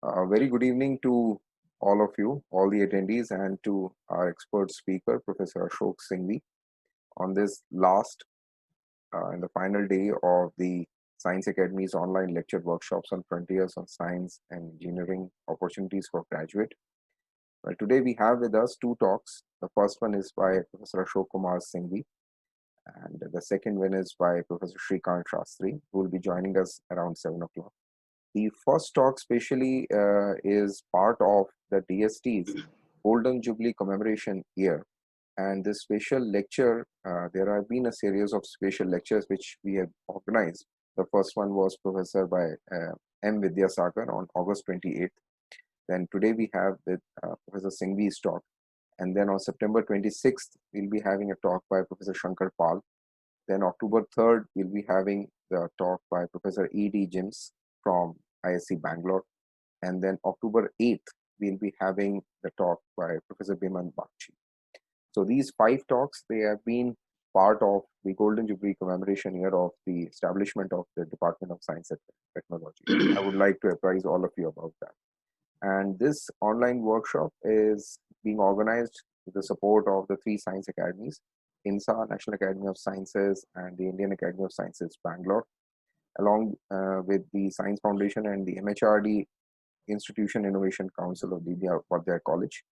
Very good evening to all of you, all the attendees, and to our expert speaker, Professor Ashok Singhvi, on this last and the final day of the Science Academy's online lecture workshops on frontiers on science and engineering opportunities for graduate. Well, today we have with us two talks. The first one is by Professor Ashok Kumar Singhvi, and the second one is by Professor Shrikant Shastri, who will be joining us around 7 o'clock. The first talk specially is part of the DST's Golden Jubilee Commemoration Year. And this special lecture, there have been a series of special lectures which we have organized. The first one was Professor by M. Vidyasagar on August 28th. Then today we have with Professor Singhvi's talk. And then on September 26th, we'll be having a talk by Professor Shankar Pal. Then October 3rd, we'll be having the talk by Professor E.D. Jims from ISC Bangalore. And then October 8th, we'll be having the talk by Professor Biman Bakshi. So these 5 talks, they have been part of the Golden Jubilee commemoration year of the establishment of the Department of Science and Technology. I would like to apprise all of you about that. And this online workshop is being organized with the support of the 3 science academies, INSA, National Academy of Sciences, and the Indian Academy of Sciences, Bangalore, along with the Science Foundation and the MHRD Institution Innovation Council of the Upadhyaya College,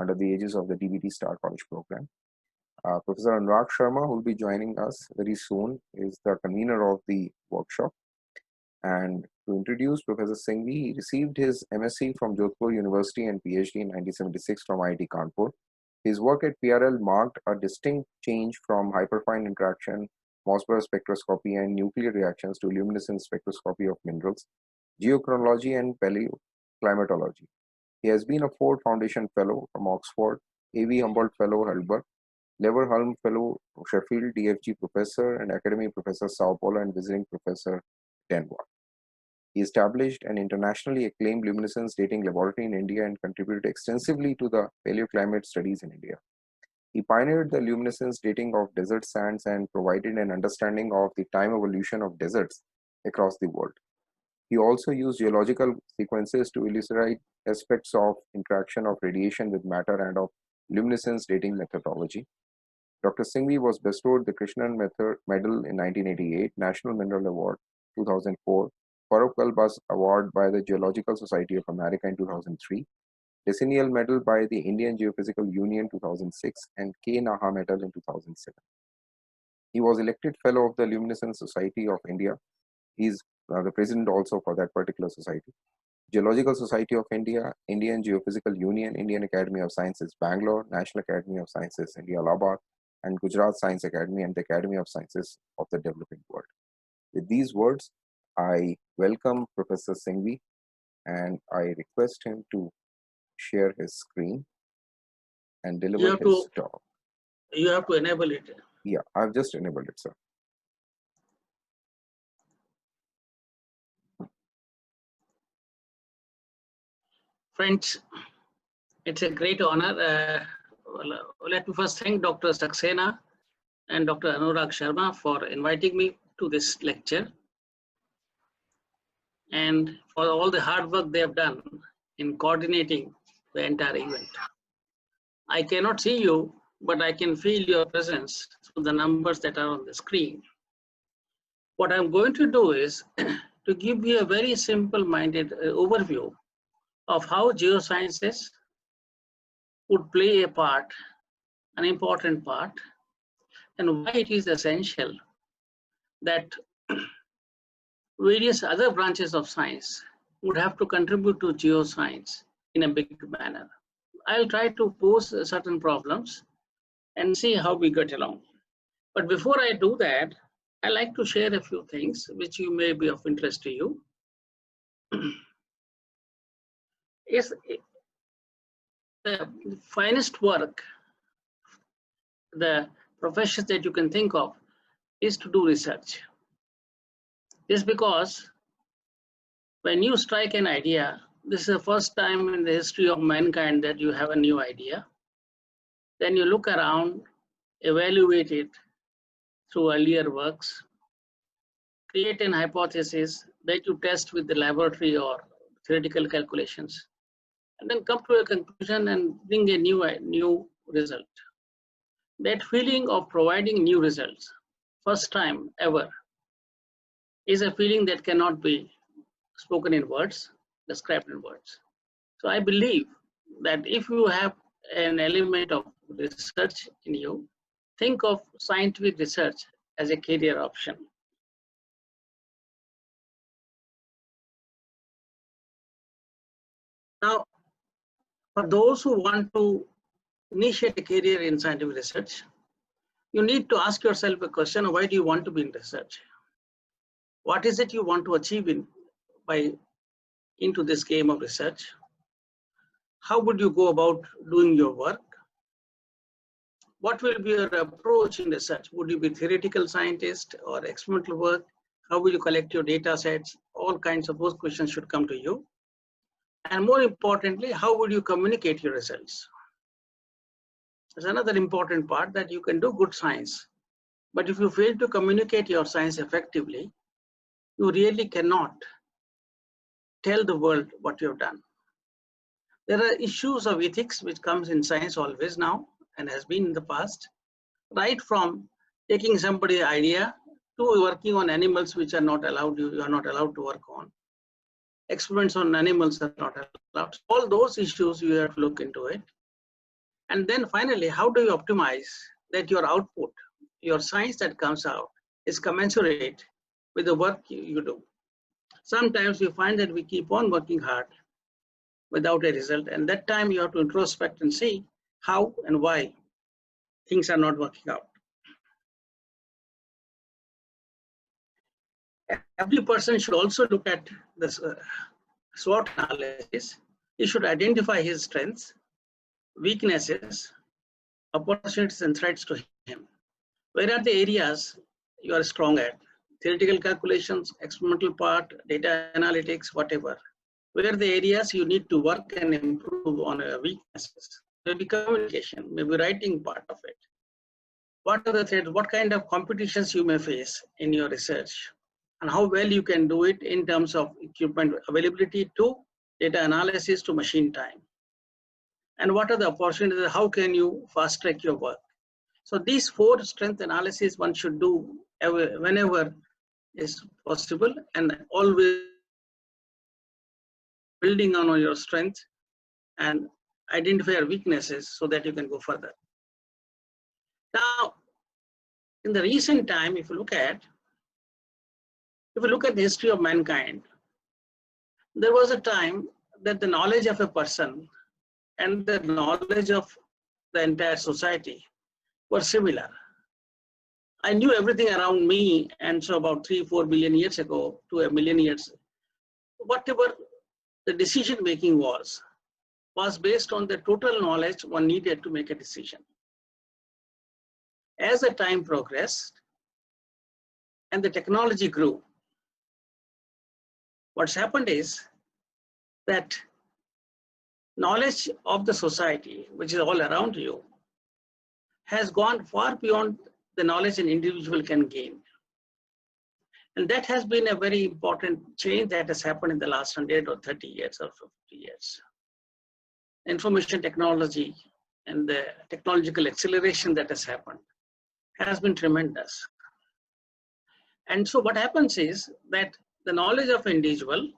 under the aegis of the DBT Star College program. Professor Anurag Sharma, who will be joining us very soon, is the convener of the workshop. And to introduce Professor Singhvi, he received his MSc from Jodhpur University and PhD in 1976 from IIT Kanpur. His work at PRL marked a distinct change from hyperfine interaction, Mossberg spectroscopy, and nuclear reactions to luminescence spectroscopy of minerals, geochronology, and paleoclimatology. He has been a Ford Foundation Fellow from Oxford, AV Humboldt Fellow, Heidelberg, Leverhulme Fellow, Sheffield, DFG Professor, and Academy Professor, Sao Paulo, and Visiting Professor, Denver. He established an internationally acclaimed luminescence dating laboratory in India and contributed extensively to the paleoclimate studies in India. He pioneered the luminescence dating of desert sands and provided an understanding of the time evolution of deserts across the world. He also used geological sequences to illustrate aspects of interaction of radiation with matter and of luminescence dating methodology. Dr. Singhvi was bestowed the Krishnan Medal in 1988, National Mineral Award 2004, Farouk El-Baz Award by the Geological Society of America in 2003, Decennial Medal by the Indian Geophysical Union 2006, and K Naha Medal in 2007. He was elected Fellow of the Luminescence Society of India. He is the president also for that particular society. Geological Society of India, Indian Geophysical Union, Indian Academy of Sciences, Bangalore, National Academy of Sciences, India, Allahabad, and Gujarat Science Academy and the Academy of Sciences of the Developing World. With these words, I welcome Professor Singhvi, and I request him to share his screen and deliver his talk. You have to enable it. Yeah, I've just enabled it, sir. Friends, it's a great honor. Let me first thank Dr. Saxena and Dr. Anurag Sharma for inviting me to this lecture and for all the hard work they have done in coordinating the entire event. I cannot see you, but I can feel your presence through the numbers that are on the screen. What I'm going to do is to give you a very simple-minded overview of how geosciences would play a part, an important part, and why it is essential that various other branches of science would have to contribute to geoscience in a big manner. I'll try to pose certain problems and see how we get along. But before I do that, I like to share a few things which you may be of interest to you. Is the finest work, the professions that you can think of, is to do research. This is because when you strike an idea, this is the first time in the history of mankind that you have a new idea. Then you look around, evaluate it through earlier works, create an hypothesis that you test with the laboratory or theoretical calculations, and then come to a conclusion and bring a new result. That feeling of providing new results, first time ever, is a feeling that cannot be spoken in words, described in words. So I believe that if you have an element of research in you, think of scientific research as a career option. Now, for those who want to initiate a career in scientific research, you need to ask yourself a question: why do you want to be in research? What is it you want to achieve into this game of research? How would you go about doing your work? What will be your approach in research? Would you be theoretical scientist or experimental work? How will you collect your data sets? All kinds of those questions should come to you. And more importantly, how would you communicate your results? There's another important part, that you can do good science, but if you fail to communicate your science effectively, you really cannot tell the world what you have done. There are issues of ethics which comes in science always now and has been in the past, right from taking somebody's idea to working on animals which are not allowed, you are not allowed to work on. Experiments on animals are not allowed. All those issues you have to look into it. And then finally, how do you optimize that your output, your science that comes out, is commensurate with the work you do? Sometimes we find that we keep on working hard without a result, and that time you have to introspect and see how and why things are not working out. Every person should also look at this SWOT analysis. He should identify his strengths, weaknesses, opportunities and threats to him. Where are the areas you are strong at? Theoretical calculations, experimental part, data analytics, whatever. Where are the areas you need to work and improve on your weaknesses? Maybe communication, maybe writing part of it. What are the threats? What kind of competitions you may face in your research? And how well you can do it in terms of equipment availability to data analysis to machine time. And what are the opportunities? How can you fast track your work? So these 4 strength analysis one should do whenever is possible, and always building on your strength and identify your weaknesses so that you can go further. Now, in the recent time, if you look at the history of mankind, there was a time that the knowledge of a person and the knowledge of the entire society were similar. I knew everything around me, and so about 3-4 billion years ago to 1 million years, whatever the decision making was based on the total knowledge one needed to make a decision. As the time progressed and the technology grew, what's happened is that knowledge of the society, which is all around you, has gone far beyond the knowledge an individual can gain. And that has been a very important change that has happened in the last 100 or 30 years or 50 years. Information technology and the technological acceleration that has happened has been tremendous. And so what happens is that the knowledge of an individual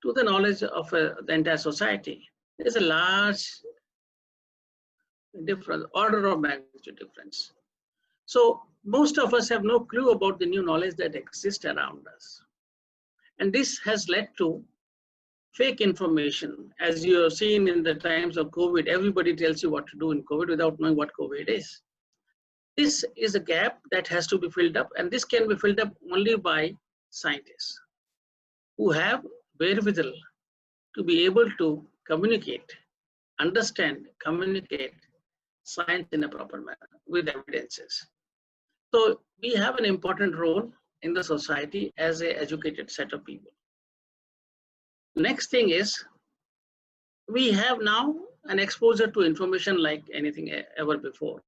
to the knowledge of the entire society is a large difference, order of magnitude difference. So most of us have no clue about the new knowledge that exists around us. And this has led to fake information. As you have seen in the times of COVID, everybody tells you what to do in COVID without knowing what COVID is. This is a gap that has to be filled up, and this can be filled up only by scientists who have wherewithal to be able to communicate, understand, communicate science in a proper manner with evidences. So we have an important role in the society as an educated set of people. Next thing is, we have now an exposure to information like anything ever before.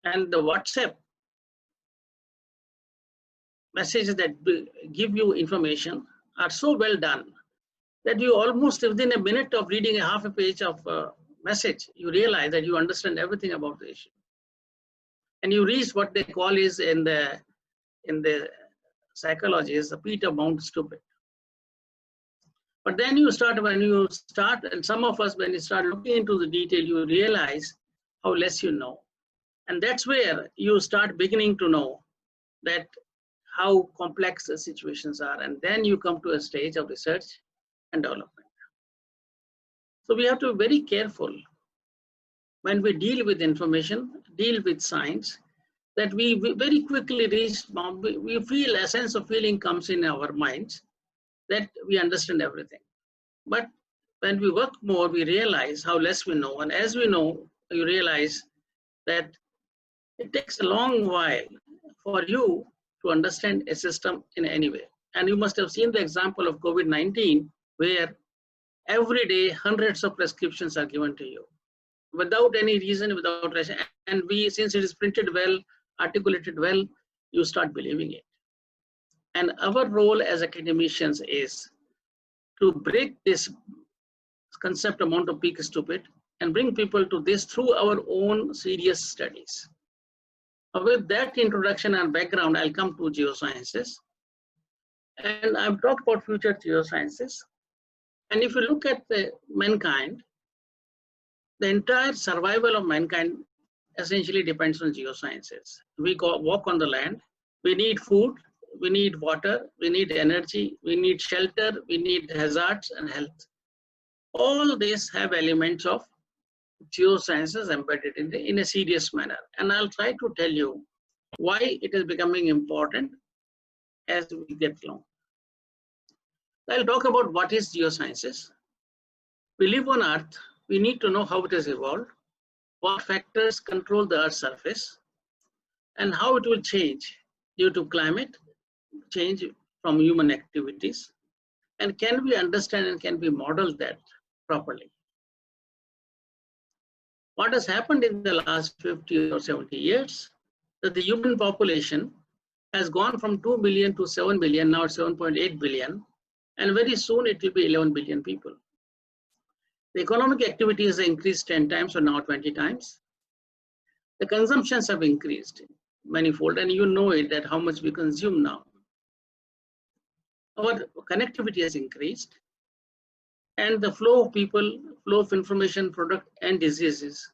And the WhatsApp messages that give you information are so well done that you almost within a minute of reading a half a page of message, you realize that you understand everything about the issue. And you reach what they call is in the psychology is the Peter Mount stupid. But then when you start, and some of us, when you start looking into the detail, you realize how less you know. And that's where you start beginning to know that how complex the situations are. And then you come to a stage of research and development. So we have to be very careful when we deal with information, deal with science, that we very quickly reach, we feel a sense of feeling comes in our minds that we understand everything. But when we work more, we realize how less we know. And as we know, you realize that it takes a long while for you to understand a system in any way. And you must have seen the example of COVID-19, where every day hundreds of prescriptions are given to you without any reason, without rationale. And since it is printed well, articulated well, you start believing it. And our role as academicians is to break this concept amount of peak stupid and bring people to this through our own serious studies. With that introduction and background, I'll come to geosciences. And I've talked about future geosciences. And if you look at mankind, the entire survival of mankind essentially depends on geosciences. We walk on the land, we need food, we need water, we need energy, we need shelter, we need hazards and health. All these have elements of geosciences embedded in a serious manner. And I'll try to tell you why it is becoming important as we get along. I'll talk about what is geosciences. We live on Earth, we need to know how it has evolved, what factors control the Earth's surface, and how it will change due to climate change from human activities. And can we understand and can we model that properly? What has happened in the last 50 or 70 years, that the human population has gone from 2 billion to 7 billion, now it's 7.8 billion, and very soon it will be 11 billion people. The economic activity has increased 10 times or now 20 times. The consumptions have increased manifold, and you know it, that how much we consume now. Our connectivity has increased, and the flow of people, flow of information, product, and diseases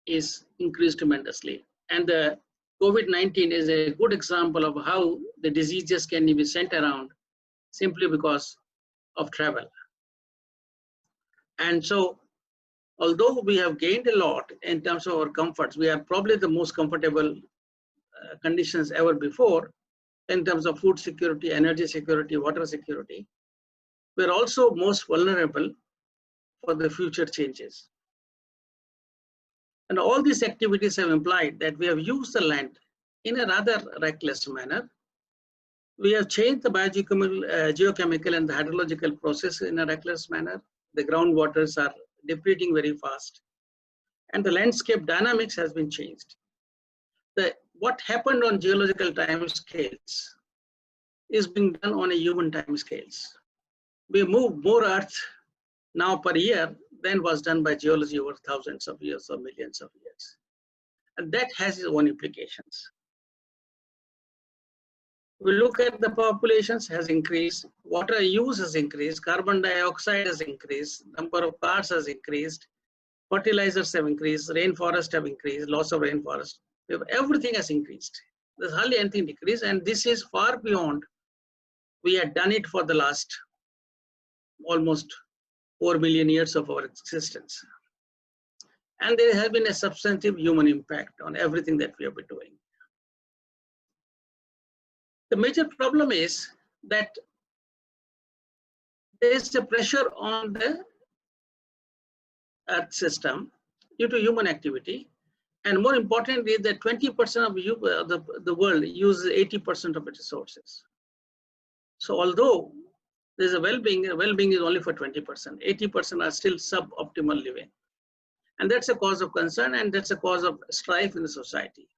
is increased tremendously. And the COVID-19 is a good example of how the diseases can be sent around simply because of travel. And so, although we have gained a lot in terms of our comforts, we are probably the most comfortable conditions ever before in terms of food security, energy security, water security. We're also most vulnerable for the future changes. And all these activities have implied that we have used the land in a rather reckless manner. We have changed the geochemical and the hydrological process in a reckless manner. The groundwaters are depleting very fast. And the landscape dynamics has been changed. What happened on geological time scales is being done on a human time scales. We move more Earth now per year than was done by geology over thousands of years or millions of years. And that has its own implications. We look at the populations has increased, water use has increased, carbon dioxide has increased, number of cars has increased, fertilizers have increased, rainforest have increased, loss of rainforest. Everything has increased. There's hardly anything decreased, and this is far beyond. We had done it for the last almost 4 million years of our existence. And there has been a substantive human impact on everything that we have been doing. The major problem is that there is a pressure on the Earth system due to human activity. And more importantly, that 20% of the world uses 80% of its resources. So although there's a well-being is only for 20%, 80% are still suboptimal living. And that's a cause of concern, and that's a cause of strife in the society.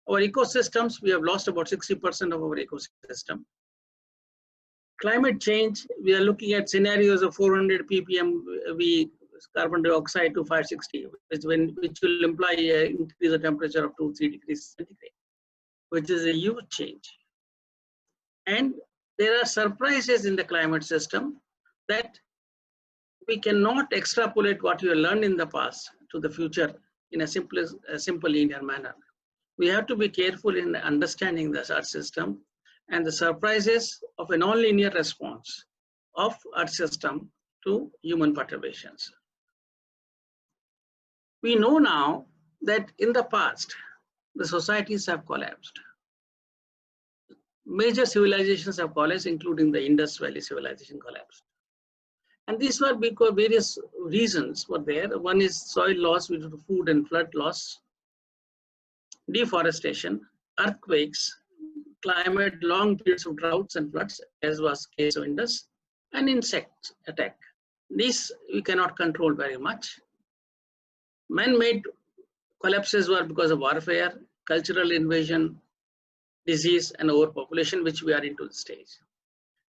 Our ecosystems, we have lost about 60% of our ecosystem. climate change, we are looking at scenarios of 400 ppm carbon dioxide to 560, which will imply an increase of temperature of 2-3 degrees centigrade, which is a huge change. And there are surprises in the climate system that we cannot extrapolate what we have learned in the past to the future in a simple linear manner. We have to be careful in understanding the Earth system and the surprises of a nonlinear response of Earth system to human perturbations. We know now that in the past, the societies have collapsed. Major civilizations have collapsed, including the Indus Valley civilization collapsed. And these were because various reasons were there. One is soil loss due to food and flood loss, deforestation, earthquakes, climate, long periods of droughts and floods, as was the case of Indus, and insect attack. These we cannot control very much. Man-made collapses were because of warfare, cultural invasion, disease, and overpopulation, which we are into the stage.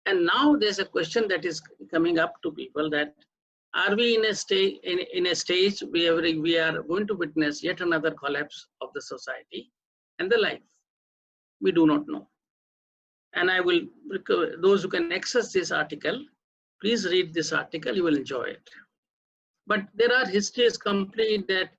And now there's a question that is coming up to people that are we in a stage where we are going to witness yet another collapse of the society and the life? We do not know. And I will, those who can access this article, please read this article, you will enjoy it. But there are histories complete that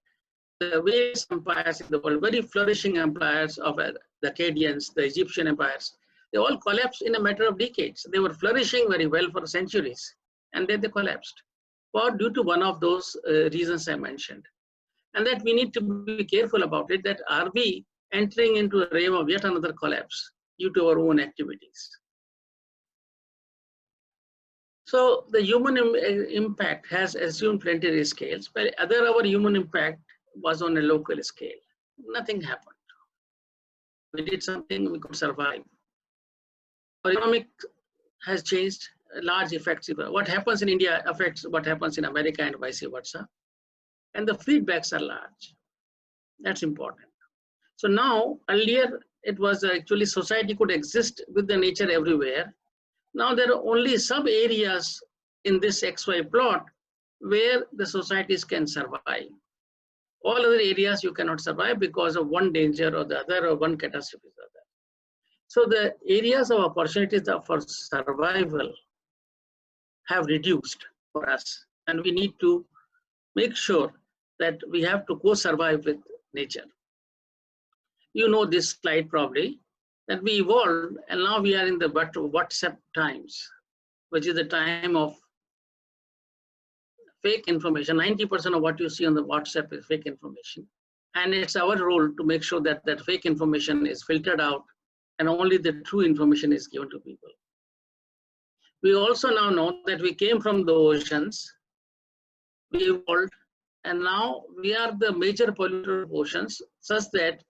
the various empires in the world, very flourishing empires of the Akkadians, the Egyptian empires, they all collapsed in a matter of decades. They were flourishing very well for centuries, and then they collapsed, or due to one of those reasons I mentioned. And that we need to be careful about it, that are we entering into a realm of yet another collapse due to our own activities? So the human impact has assumed planetary scales, but our human impact was on a local scale. Nothing happened. We did something, we could survive. Our economic has changed, large effects. What happens in India affects what happens in America and vice versa. And the feedbacks are large. That's important. So now, earlier, it was actually society could exist with the nature everywhere. Now there are only sub areas in this XY plot where the societies can survive. All other areas you cannot survive because of one danger or the other, or one catastrophe or the other. So the areas of opportunities for survival have reduced for us, and we need to make sure that we have to co-survive with nature. You know this slide probably, that we evolved and now we are in the WhatsApp times, which is the time of fake information. 90% of what you see on the WhatsApp is fake information. And it's our role to make sure that that fake information is filtered out and only the true information is given to people. We also now know that we came from the oceans, we evolved, and now we are the major polluter of oceans, such that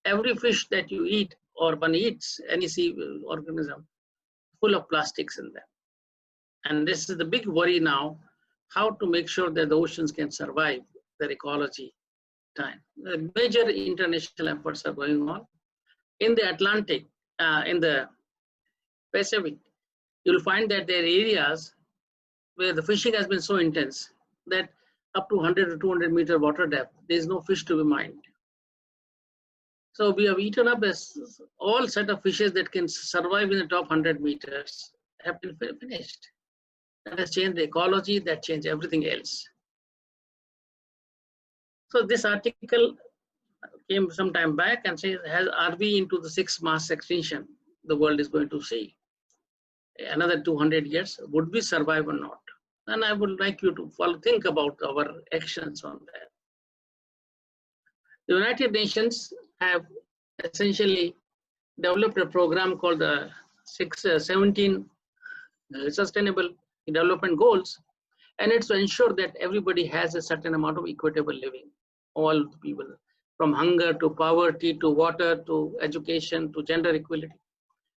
every fish that you eat or one eats, any sea organism, full of plastics in them. And this is the big worry now, how to make sure that the oceans can survive their ecology time. The major international efforts are going on. In the Atlantic, in the Pacific, you'll find that there are areas where the fishing has been so intense that up to 100 or 200 meter water depth, there's no fish to be mined. So we have eaten up all set of fishes that can survive in the top 100 meters have been finished. That has changed the ecology, that changed everything else. So this article came some time back and says, are we into the 6th mass extinction the world is going to see? Another 200 years, would we survive or not? And I would like you to think about our actions on that. The United Nations have essentially developed a program called the 17 Sustainable Development Goals, and it's to ensure that everybody has a certain amount of equitable living, all the people, from hunger to poverty to water to education to gender equality.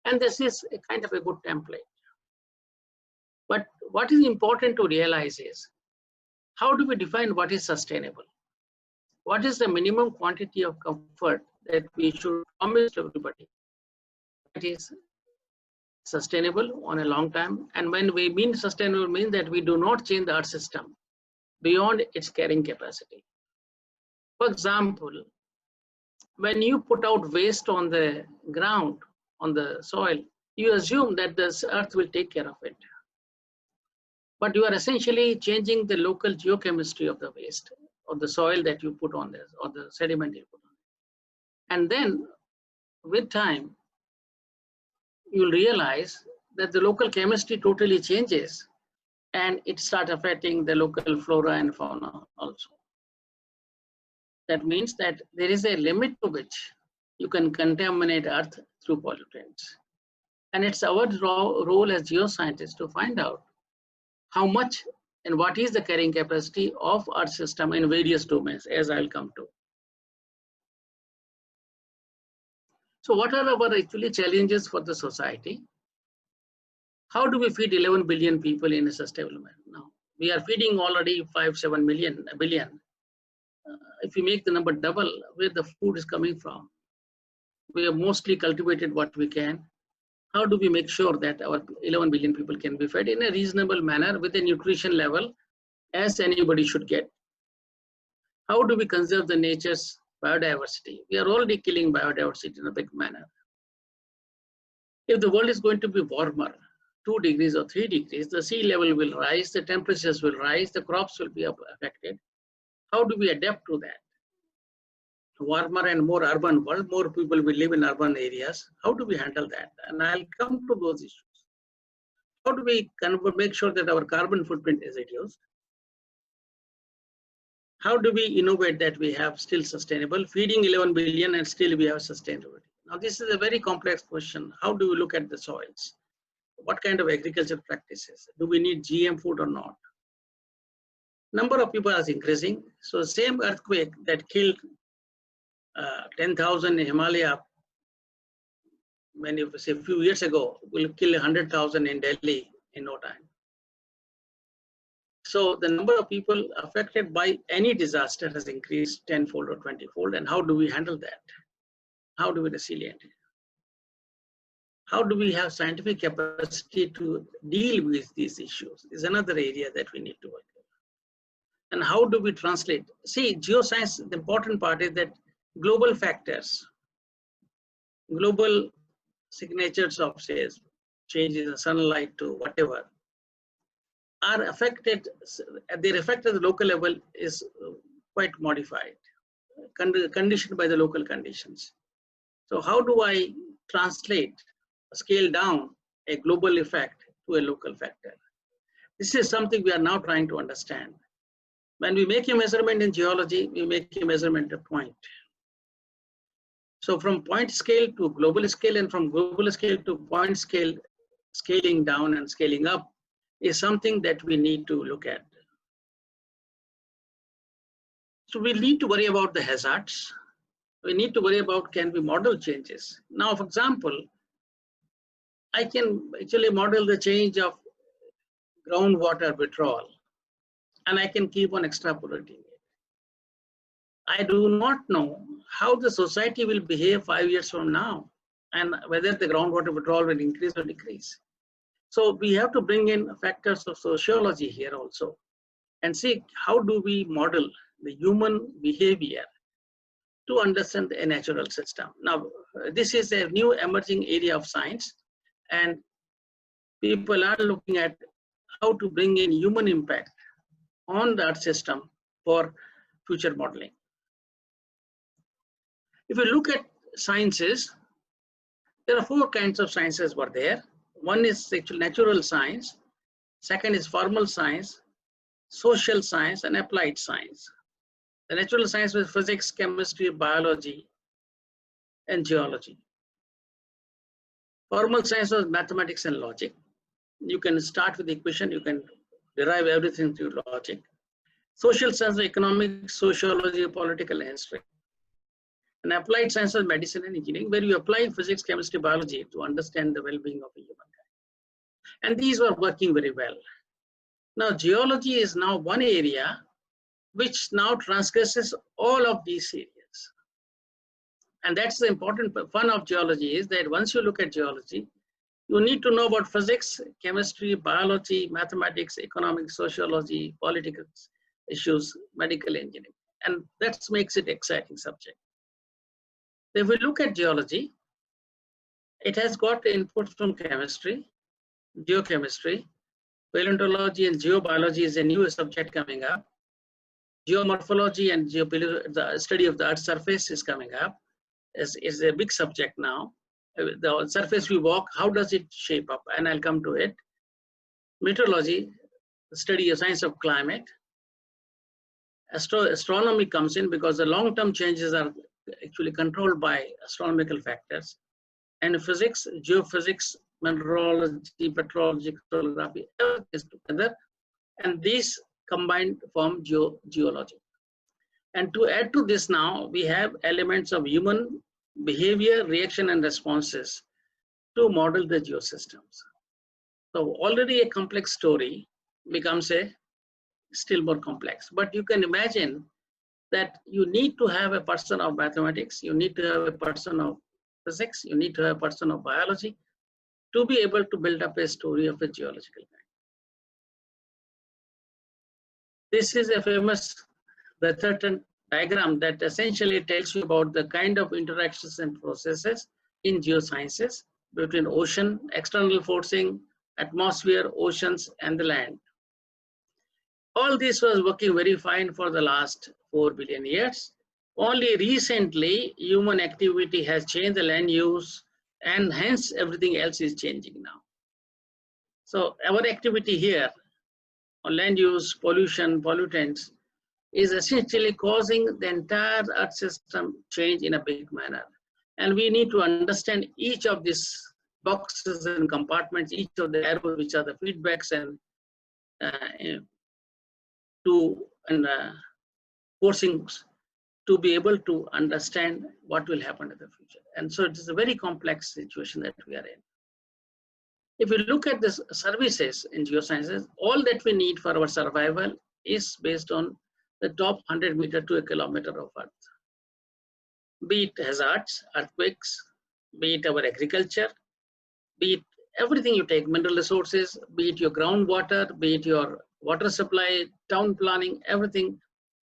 And this is a kind of a good template. But what is important to realize is, how do we define what is sustainable? What is the minimum quantity of comfort that we should promise to everybody? That is sustainable on a long time. And when we mean sustainable, means that we do not change the earth system beyond its carrying capacity. For example, when you put out waste on the ground, on the soil, you assume that this earth will take care of it. But you are essentially changing the local geochemistry of the waste, or the soil that you put on this, or the sediment you put on. And then with time, you'll realize that the local chemistry totally changes and it starts affecting the local flora and fauna also. That means that there is a limit to which you can contaminate earth through pollutants. And it's our role as geoscientists to find out how much and what is the carrying capacity of earth system in various domains, as I'll come to. So what are our actually challenges for the society? How do we feed 11 billion people in a sustainable manner? Now, we are feeding already 5-7 billion. If you make the number double, where the food is coming from? We have mostly cultivated what we can. How do we make sure that our 11 billion people can be fed in a reasonable manner with a nutrition level as anybody should get? How do we conserve the nature's biodiversity? We are already killing biodiversity in a big manner. If the world is going to be warmer, 2 degrees or 3 degrees, the sea level will rise, the temperatures will rise, the crops will be affected. How do we adapt to that? Warmer and more urban world, more people will live in urban areas. How do we handle that? And I'll come to those issues. How do we make sure that our carbon footprint is reduced? How do we innovate that we have still sustainable, feeding 11 billion and still we have sustainability? Now, this is a very complex question. How do we look at the soils? What kind of agriculture practices? Do we need GM food or not? Number of people is increasing. So same earthquake that killed 10,000 in Himalaya a few years ago will kill 100,000 in Delhi in no time. So the number of people affected by any disaster has increased 10-fold or 20-fold. And how do we handle that? How do we resilient? How do we have scientific capacity to deal with these issues? Is another area that we need to work on. And how do we translate? See, geoscience, the important part is that global factors, global signatures of, say, changes in sunlight to whatever, are affected, their effect at the local level is quite modified, conditioned by the local conditions. So how do I translate, scale down a global effect to a local factor? This is something we are now trying to understand. When we make a measurement in geology, we make a measurement at point. So from point scale to global scale and from global scale to point scale, scaling down and scaling up is something that we need to look at. So we need to worry about the hazards. We need to worry about, can we model changes? Now, for example, I can actually model the change of groundwater withdrawal, and I can keep on extrapolating it. I do not know how the society will behave 5 years from now and whether the groundwater withdrawal will increase or decrease. So we have to bring in factors of sociology here also and see how do we model the human behavior to understand a natural system. Now, this is a new emerging area of science, and people are looking at how to bring in human impact on that system for future modeling. If you look at sciences, there are 4 kinds of sciences were there. One is actual natural science, second is formal science, social science, and applied science. The natural science was physics, chemistry, biology, and geology. Formal science was mathematics and logic. You can start with the equation, you can derive everything through logic. Social science, economics, sociology, political, and history. And applied science was medicine and engineering, where you apply physics, chemistry, biology to understand the well-being of a humankind. And these were working very well. Now, geology is now one area which now transgresses all of these areas. And that's the important fun of geology, is that once you look at geology, You need to know about physics, chemistry, biology, mathematics, economics, sociology, political issues, medical engineering. And that makes it exciting subject. If we look at geology, it has got input from chemistry, geochemistry, paleontology and geobiology is a new subject coming up. Geomorphology and the study of the Earth's surface is coming up. Is a big subject now. The surface we walk, how does it shape up? And I'll come to it. Meteorology, the study of science of climate. Astronomy comes in because the long-term changes are actually controlled by astronomical factors. And physics, geophysics, mineralogy, petrology, crystallography, everything is together. And these combined form geology. And to add to this now, we have elements of human behavior, reaction, and responses to model the geosystems. So already a complex story becomes a still more complex. But you can imagine that you need to have a person of mathematics, you need to have a person of physics, you need to have a person of biology to be able to build up a story of a geological kind. This is a famous Rutherford diagram that essentially tells you about the kind of interactions and processes in geosciences between ocean, external forcing, atmosphere, oceans, and the land. All this was working very fine for the last 4 billion years. Only recently, human activity has changed the land use, and hence everything else is changing now. So our activity here on land use, pollution, pollutants, is essentially causing the entire Earth system change in a big manner. And we need to understand each of these boxes and compartments, each of the arrows, which are the feedbacks and forcings, to be able to understand what will happen in the future. And so it is a very complex situation that we are in. If we look at the services in geosciences, all that we need for our survival is based on the top 100 meter to a kilometer of Earth. Be it hazards, earthquakes, be it our agriculture, be it everything you take, mineral resources, be it your groundwater, be it your water supply, town planning, everything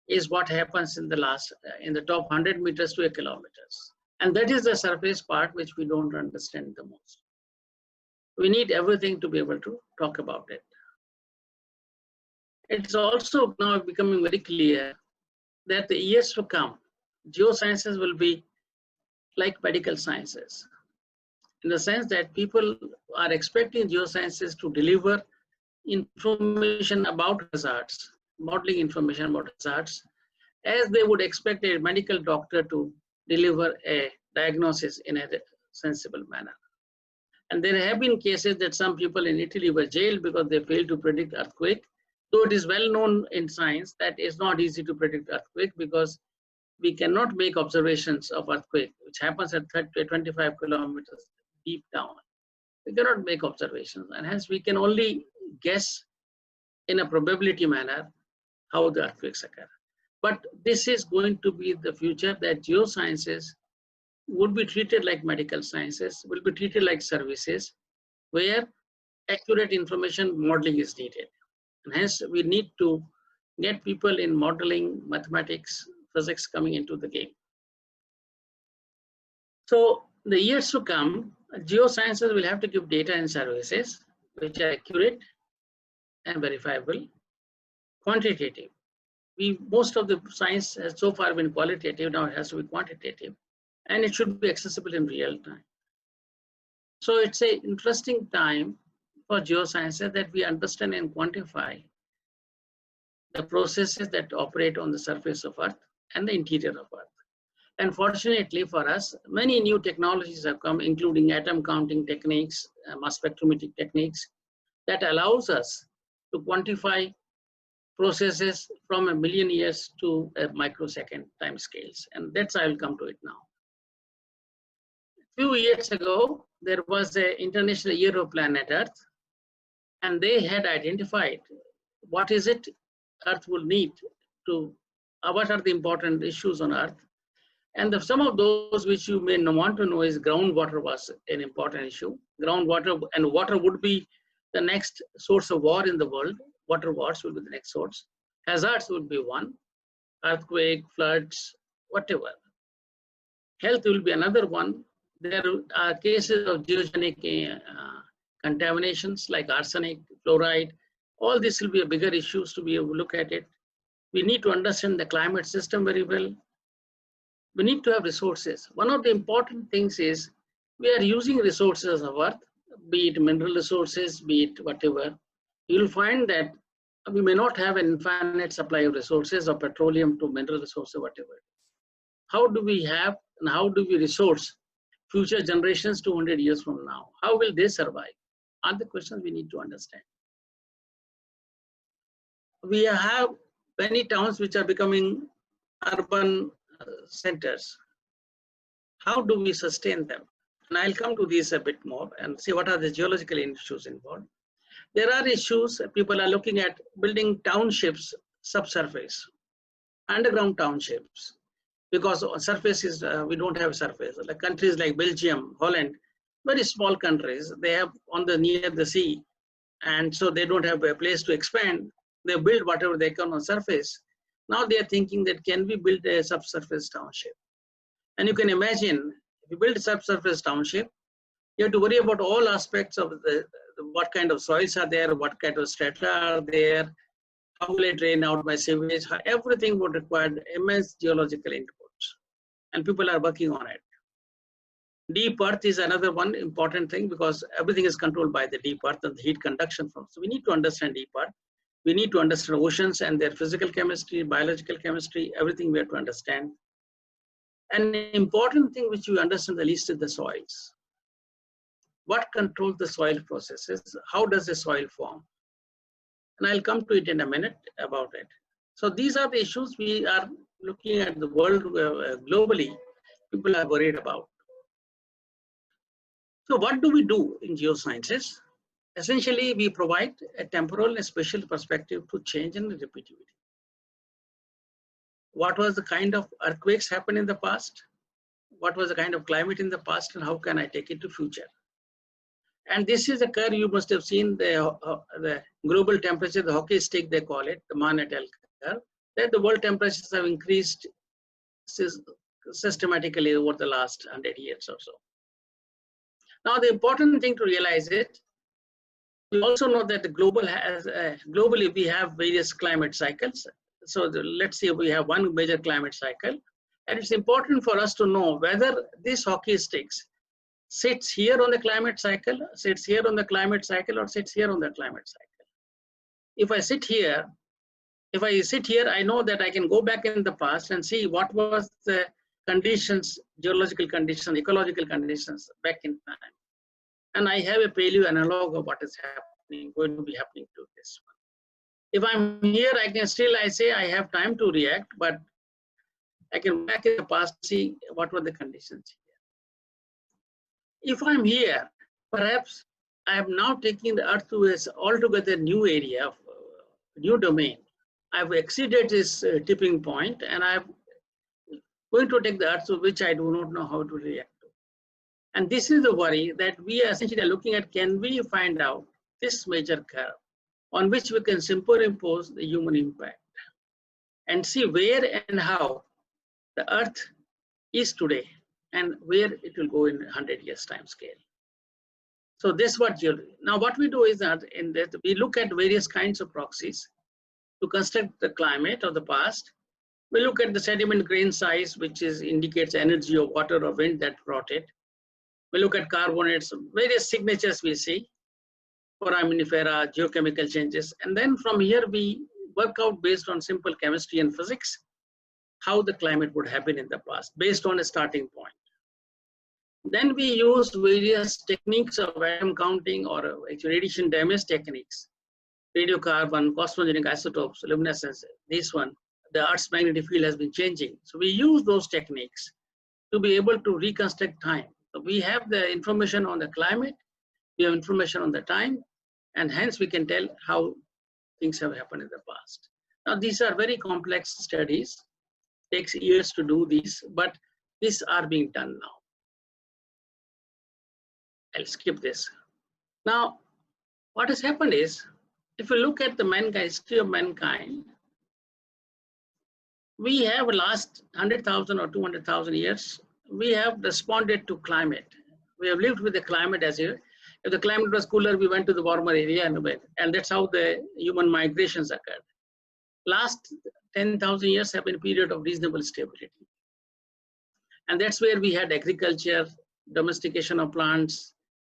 is what happens in the top 100 meters to a kilometers. And that is the surface part which we don't understand the most. We need everything to be able to talk about it. It's also now becoming very clear that the years to come, geosciences will be like medical sciences, in the sense that people are expecting geosciences to deliver information about hazards, modeling information about hazards, as they would expect a medical doctor to deliver a diagnosis in a sensible manner. And there have been cases that some people in Italy were jailed because they failed to predict earthquake. Though it is well known in science that it's not easy to predict earthquake because we cannot make observations of earthquake, which happens at 25 kilometers deep down. We cannot make observations, and hence we can only guess in a probability manner how the earthquakes occur. But this is going to be the future, that geosciences would be treated like medical sciences, will be treated like services, where accurate information modeling is needed. And hence we need to get people in modeling, mathematics, physics coming into the game. So the years to come, geosciences will have to give data and services which are accurate and verifiable, quantitative. Most of the science has so far been qualitative, now it has to be quantitative, and it should be accessible in real time. So it's an interesting time for geosciences that we understand and quantify the processes that operate on the surface of Earth and the interior of Earth. And fortunately for us, many new technologies have come, including atom counting techniques, mass spectrometric techniques, that allows us to quantify processes from 1 million years to a microsecond time scales. And that's, I will come to it now. A few years ago, there was an International Year of Planet Earth, and they had identified what is it Earth will need to, what are the important issues on Earth. And some of those which you may want to know is groundwater was an important issue. Groundwater and water would be the next source of war in the world. Water wars will be the next source. Hazards would be one. Earthquake, floods, whatever. Health will be another one. There are cases of geogenic contaminations like arsenic, fluoride. All this will be a bigger issues to be able to look at it. We need to understand the climate system very well. We need to have resources. One of the important things is we are using resources of Earth, be it mineral resources, be it whatever. You'll find that we may not have an infinite supply of resources or petroleum to mineral resources, whatever. How do we have and how do we resource future generations 200 years from now? How will they survive? Are the questions we need to understand. We have many towns which are becoming urban centers. How do we sustain them? And I'll come to this a bit more and see what are the geological issues involved. There are issues, people are looking at building townships subsurface, underground townships, because on surface is, we don't have surface. Like countries like Belgium, Holland, very small countries, they have on the near the sea, and so they don't have a place to expand. They build whatever they can on surface. Now they are thinking that can we build a subsurface township? And you can imagine, if you build a subsurface township, you have to worry about all aspects of what kind of soils are there, what kind of strata are there, how will it drain out my sewage, everything would require immense geological inputs. And people are working on it. Deep earth is another one important thing because everything is controlled by the deep earth and the heat conduction from. So we need to understand deep earth. We need to understand oceans and their physical chemistry, biological chemistry, everything we have to understand. An important thing which we understand the least is the soils. What controls the soil processes? How does the soil form? And I'll come to it in a minute about it. So these are the issues we are looking at the world globally, people are worried about. So what do we do in geosciences? Essentially, we provide a temporal and spatial perspective to change and repeatability. What was the kind of earthquakes happened in the past? What was the kind of climate in the past, and how can I take it to future? And this is a curve you must have seen, the global temperature, the hockey stick they call it, the Mann-et-al curve, that the world temperatures have increased systematically over the last 100 years or so. Now the important thing to realize is, we also know that the global has, globally we have various climate cycles. So let's say we have one major climate cycle, and it's important for us to know whether this hockey sticks sits here on the climate cycle, sits here on the climate cycle, or sits here on the climate cycle. If I sit here, I know that I can go back in the past and see what was the conditions, geological conditions, ecological conditions back in time. And I have a paleo analog of what is happening, going to be happening to this one. If I'm here, I can still, I say I have time to react, but I can back in the past see what were the conditions here. If I'm here, perhaps I am now taking the Earth to a altogether new area, new domain. I've exceeded this tipping point, and I'm going to take the Earth to which I do not know how to react to. And this is the worry that we are essentially looking at, can we find out this major curve on which we can superimpose the human impact and see where and how the Earth is today and where it will go in 100 years time scale. So this is what geology. Now what we do is that in that we look at various kinds of proxies to construct the climate of the past. We look at the sediment grain size, which indicates energy of water or wind that brought it. We look at carbonates, various signatures we see, foraminifera, geochemical changes. And then from here we work out based on simple chemistry and physics, how the climate would have been in the past based on a starting point. Then we use various techniques of atom counting or radiation damage techniques, radiocarbon, cosmogenic isotopes, luminescence, this one, the Earth's magnetic field has been changing. So we use those techniques to be able to reconstruct time. So we have the information on the climate, we have information on the time, and hence we can tell how things have happened in the past. Now these are very complex studies, takes years to do these, but These are being done now. I'll skip this. Now, what has happened is, if you look at the history of mankind, we have last 100,000 or 200,000 years, we have responded to climate. We have lived with the climate as here. If the climate was cooler, we went to the warmer area and that's how the human migrations occurred. Last 10,000 years have been a period of reasonable stability. And that's where we had agriculture, domestication of plants,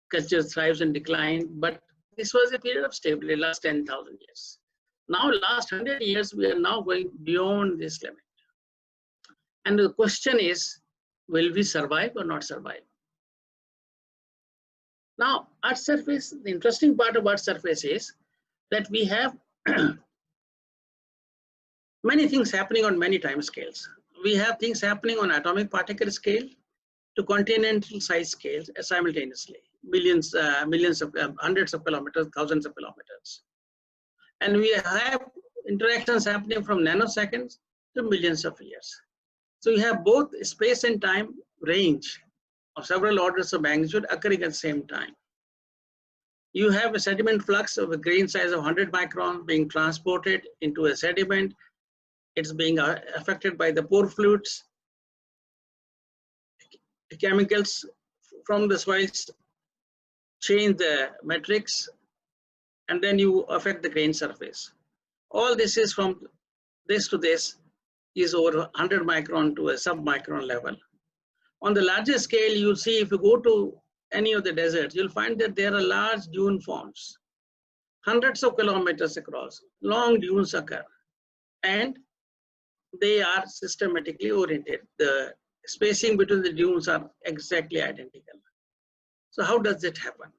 culture thrives and decline, but this was a period of stability, last 10,000 years. Now, last 100 years, we are now going beyond this limit. And the question is, will we survive or not survive? Now, Earth's surface, the interesting part of Earth's surface is that we have many things happening on many time scales. We have things happening on atomic particle scale to continental size scales simultaneously, millions, hundreds of kilometers, thousands of kilometers. And we have interactions happening from nanoseconds to millions of years. So you have both space and time range of several orders of magnitude occurring at the same time. You have a sediment flux of a grain size of 100 micron being transported into a sediment. It's being affected by the pore fluids, the chemicals from the soils change the matrix, and then you affect the grain surface. All this is from this to this is over 100 micron to a sub-micron level. On the larger scale, you'll see if you go to any of the deserts, you'll find that there are large dune forms, hundreds of kilometers across, long dunes occur, and they are systematically oriented. The spacing between the dunes are exactly identical. So how does it happen?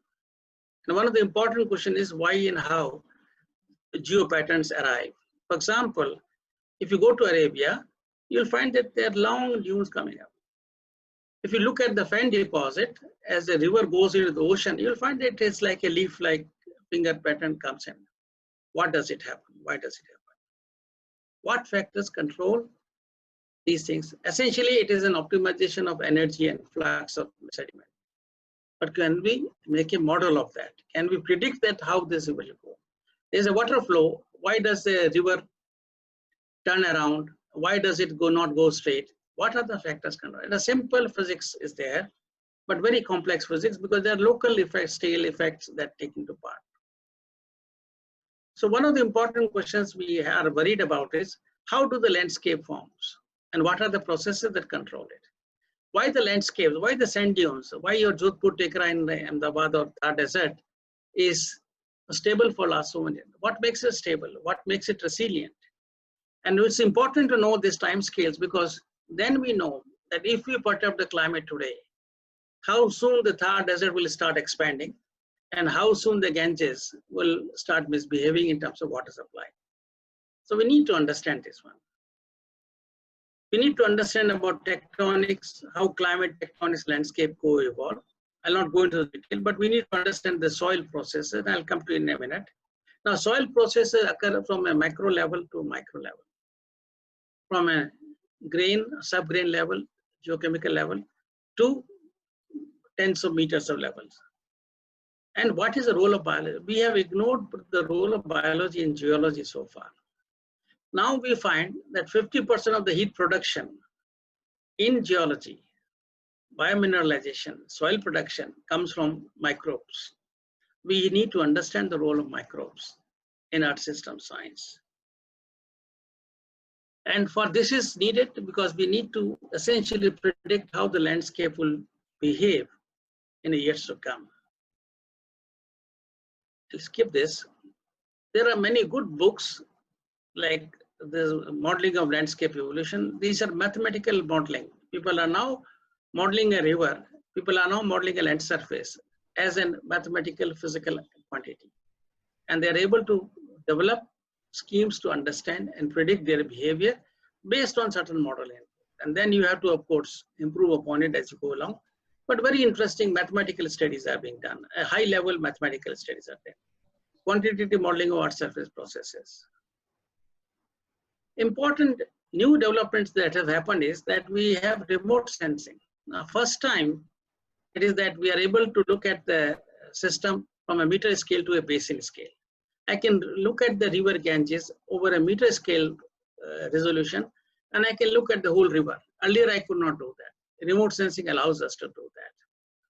And one of the important questions is why and how geopatterns arrive. For example, if you go to Arabia, you'll find that there are long dunes coming up. If you look at the Fen deposit, as the river goes into the ocean, you'll find that it's like a leaf-like finger pattern comes in. What does it happen? Why does it happen? What factors control these things? Essentially, it is an optimization of energy and flux of sediment. But can we make a model of that? Can we predict that how this will go? There's a water flow. Why does the river turn around? Why does it not go straight? What are the factors controlling? A simple physics is there, but very complex physics because there are local effects, scale effects that take into part. So one of the important questions we are worried about is how do the landscape forms and what are the processes that control it? Why the landscapes? Why the sand dunes? Why your Jodhpur Tekra in the Ahmedabad or Thar Desert is stable for last so many years? What makes it stable? What makes it resilient? And it's important to know these time scales because then we know that if we perturb the climate today, how soon the Thar Desert will start expanding and how soon the Ganges will start misbehaving in terms of water supply. So we need to understand this one. We need to understand about tectonics, how climate tectonics landscape co-evolve. I'll not go into the detail, but we need to understand the soil processes, and I'll come to it in a minute. Now, soil processes occur from a macro level to micro level. From a grain, sub-grain level, geochemical level, to tens of meters of levels. And what is the role of biology? We have ignored the role of biology in geology so far. Now we find that 50% of the heat production in geology, biomineralization, soil production comes from microbes. We need to understand the role of microbes in Earth system science. And for this is needed because we need to essentially predict how the landscape will behave in the years to come. I'll skip this. There are many good books like the modeling of landscape evolution. These are mathematical modeling. People are now modeling a river. People are now modeling a land surface as a mathematical physical quantity. And they're able to develop schemes to understand and predict their behavior based on certain modeling. And then you have to, of course, improve upon it as you go along. But very interesting mathematical studies are being done. A high-level mathematical studies are there. Quantitative modeling of Earth surface processes. Important new developments that have happened is that we have remote sensing. Now, first time it is that we are able to look at the system from a meter scale to a basin scale. I can look at the river Ganges over a meter scale resolution, and I can look at the whole river. Earlier, I could not do that. Remote sensing allows us to do that.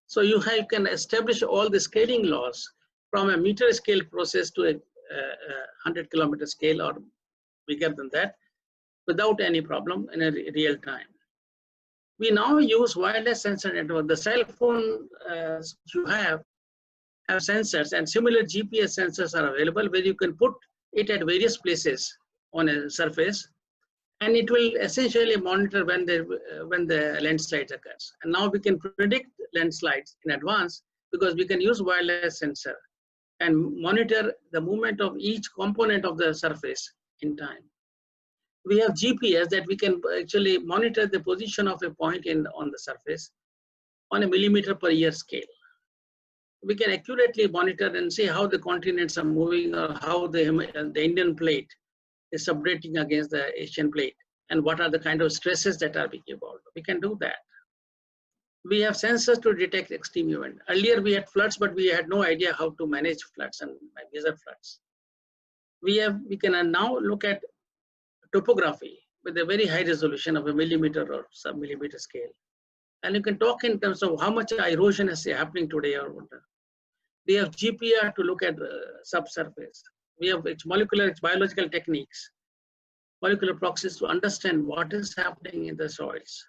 So you can establish all the scaling laws from a meter scale process to a 100-kilometer scale or bigger than that without any problem in a real time. We now use wireless sensor network. The cell phone you have sensors, and similar GPS sensors are available where you can put it at various places on a surface, and it will essentially monitor when the landslide occurs. And now we can predict landslides in advance because we can use wireless sensor and monitor the movement of each component of the surface in time. We have GPS that we can actually monitor the position of a point on the surface on a millimeter per year scale. We can accurately monitor and see how the continents are moving or how the Indian plate is subducting against the Asian plate and what are the kind of stresses that are being evolved. We can do that. We have sensors to detect extreme event. Earlier we had floods, but we had no idea how to manage floods and major floods. We can now look at topography with a very high resolution of a millimeter or sub-millimeter scale. And you can talk in terms of how much erosion is happening today or whatever. We have GPR to look at subsurface. We have molecular biological techniques, molecular proxies to understand what is happening in the soils.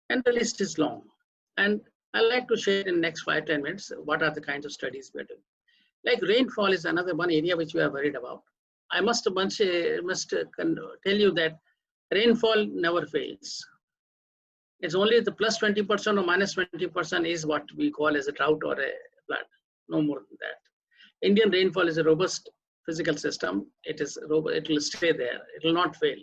And the list is long. And I'd like to share in the next 5-10 minutes what are the kinds of studies we're doing. Like rainfall is another one area which we are worried about. I must tell you that rainfall never fails. It's only the plus 20% or minus 20% is what we call as a drought or a flood, no more than that. Indian rainfall is a robust physical system. It will stay there. It will not fail,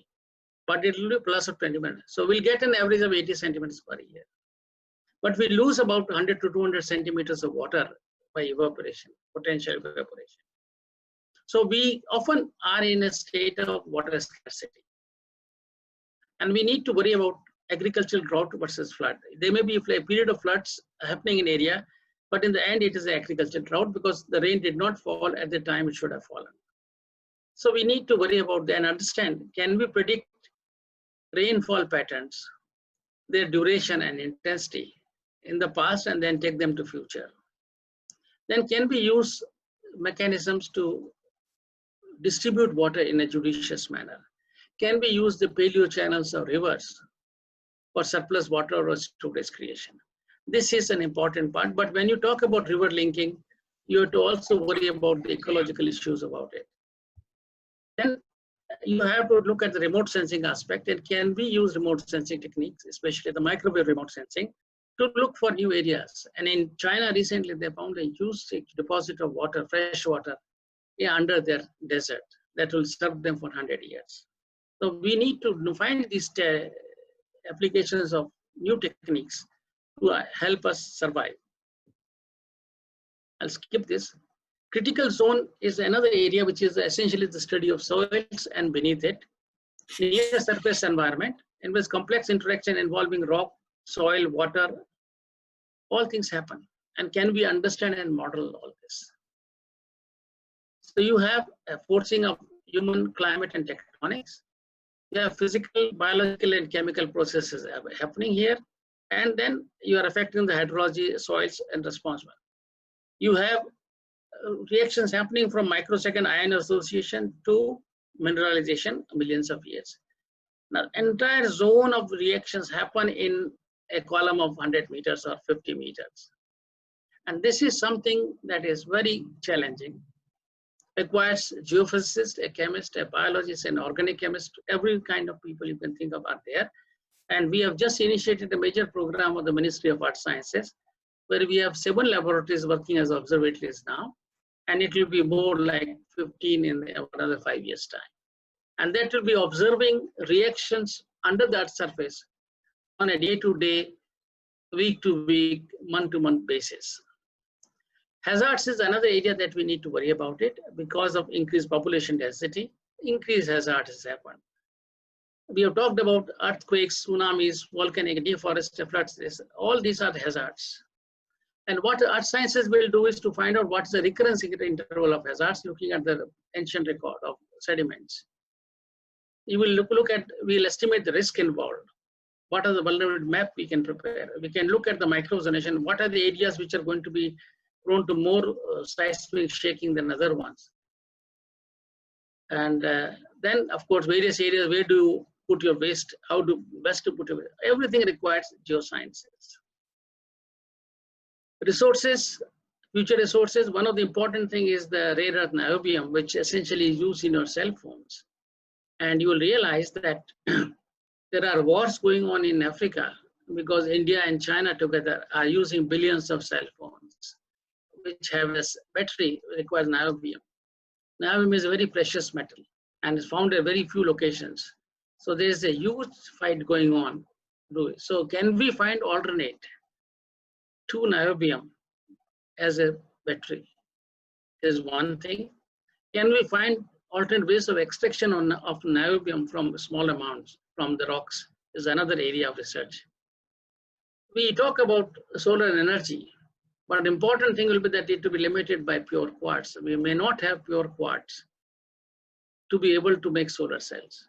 but it will be plus of 20%. So we'll get an average of 80 centimeters per year. But we lose about 100 to 200 centimeters of water by evaporation, potential evaporation. So we often are in a state of water scarcity. And we need to worry about agricultural drought versus flood. There may be a period of floods happening in area, but in the end it is an agricultural drought because the rain did not fall at the time it should have fallen. So we need to worry about that and understand, can we predict rainfall patterns, their duration and intensity in the past and then take them to future? Then can we use mechanisms to distribute water in a judicious manner? Can we use the paleo channels or rivers for surplus water or storage creation? This is an important part, but when you talk about river linking, you have to also worry about the ecological issues about it. Then you have to look at the remote sensing aspect, and can we use remote sensing techniques, especially the microwave remote sensing, to look for new areas. And in China recently, they found a huge deposit of water, fresh water, under their desert that will serve them for 100 years. So we need to find these applications of new techniques to help us survive. I'll skip this. Critical zone is another area which is essentially the study of soils and beneath it. Near surface environment involves complex interaction involving rock, soil, water. All things happen. And can we understand and model all this? So you have a forcing of human climate and tectonics. You have physical, biological, and chemical processes happening here. And then you are affecting the hydrology, soils, and response. You have reactions happening from microsecond ion association to mineralization millions of years. Now, entire zone of reactions happen in a column of 100 meters or 50 meters. And this is something that is very challenging. Requires geophysicist, a chemist, a biologist, an organic chemist, every kind of people you can think of are there. And we have just initiated a major program of the Ministry of Earth Sciences, where we have 7 laboratories working as observatories now. And it will be more like 15 in another 5 years' time. And that will be observing reactions under that surface on a day-to-day, week-to-week, month-to-month basis. Hazards is another area that we need to worry about it because of increased population density. Increased hazards has happened. We have talked about earthquakes, tsunamis, volcanic deforestation, floods. All these are hazards. And what earth sciences will do is to find out what is the recurrence interval of hazards, looking at the ancient record of sediments. You will we'll estimate the risk involved. What are the vulnerability map we can prepare? We can look at the microzonation. What are the areas which are going to be prone to more seismic shaking than other ones? And then, of course, various areas, where do you put your waste? How do best to put your waste? Everything requires geosciences. Resources, future resources. One of the important thing is the rare earth niobium, which essentially is used in your cell phones. And you will realize that there are wars going on in Africa because India and China together are using billions of cell phones, which have a battery requires niobium. Niobium is a very precious metal and is found at very few locations. So there is a huge fight going on. So can we find alternate to niobium as a battery? Is one thing. Can we find alternate ways of extraction of niobium from small amounts from the rocks? Is another area of research. We talk about solar energy, but important thing will be that it will be limited by pure quartz. We may not have pure quartz to be able to make solar cells.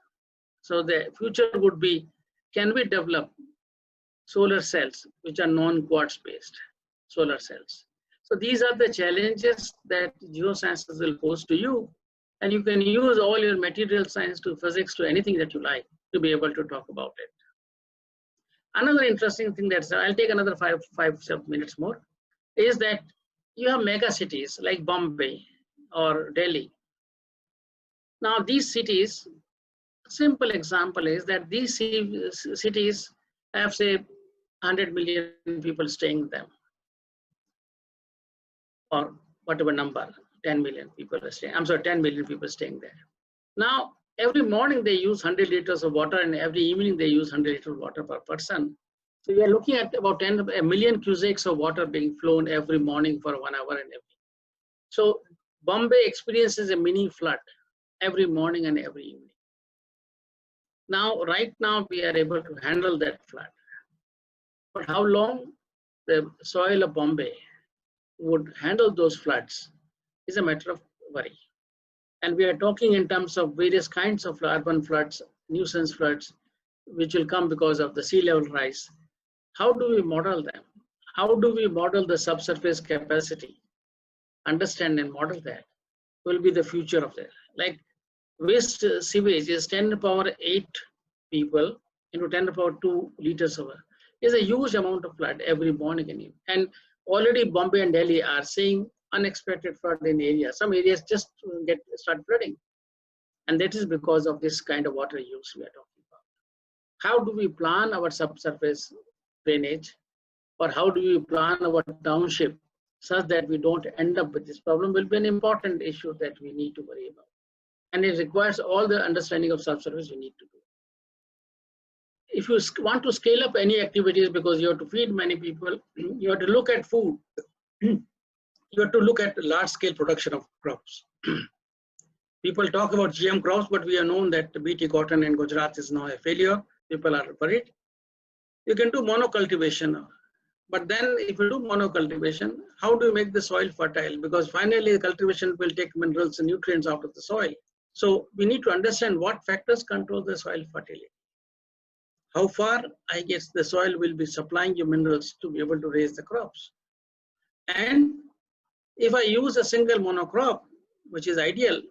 So the future would be, can we develop solar cells which are non-quartz based solar cells? So these are the challenges that geosciences will pose to you. And you can use all your material science to physics to anything that you like to be able to talk about it. Another interesting thing that's, I'll take another five minutes more, is that you have mega cities like Bombay or Delhi. Now these cities, simple example is that these cities have say 100 million people staying in them, or whatever number, 10 million people are staying, 10 million people staying there. Now, every morning they use 100 liters of water and every evening they use 100 liters of water per person. So we are looking at about 1 million cubics of water being flown every morning for 1 hour and every. So Bombay experiences a mini flood every morning and every evening. Now, right now we are able to handle that flood. But how long the soil of Bombay would handle those floods is a matter of worry. And we are talking in terms of various kinds of urban floods, nuisance floods, which will come because of the sea level rise. How do we model them? How do we model the subsurface capacity? Understand and model that will be the future of that. Like waste sewage is 10 to the power 8 people into 10 to the power 2 liters of water. Is a huge amount of flood every morning and evening. And already Bombay and Delhi are seeing unexpected flood in areas. Some areas just start flooding. And that is because of this kind of water use we are talking about. How do we plan our subsurface drainage, or how do we plan our township such that we don't end up with this problem will be an important issue that we need to worry about. And it requires all the understanding of subsurface we need to do. If you want to scale up any activities because you have to feed many people, you have to look at food. You have to look at large scale production of crops. People talk about GM crops, but we have known that BT cotton in Gujarat is now a failure. People are worried. You can do monocultivation. But then if you do monocultivation, how do you make the soil fertile? Because finally the cultivation will take minerals and nutrients out of the soil. So we need to understand what factors control the soil fertility. How far, I guess, the soil will be supplying you minerals to be able to raise the crops. And if I use a single monocrop, which is ideal,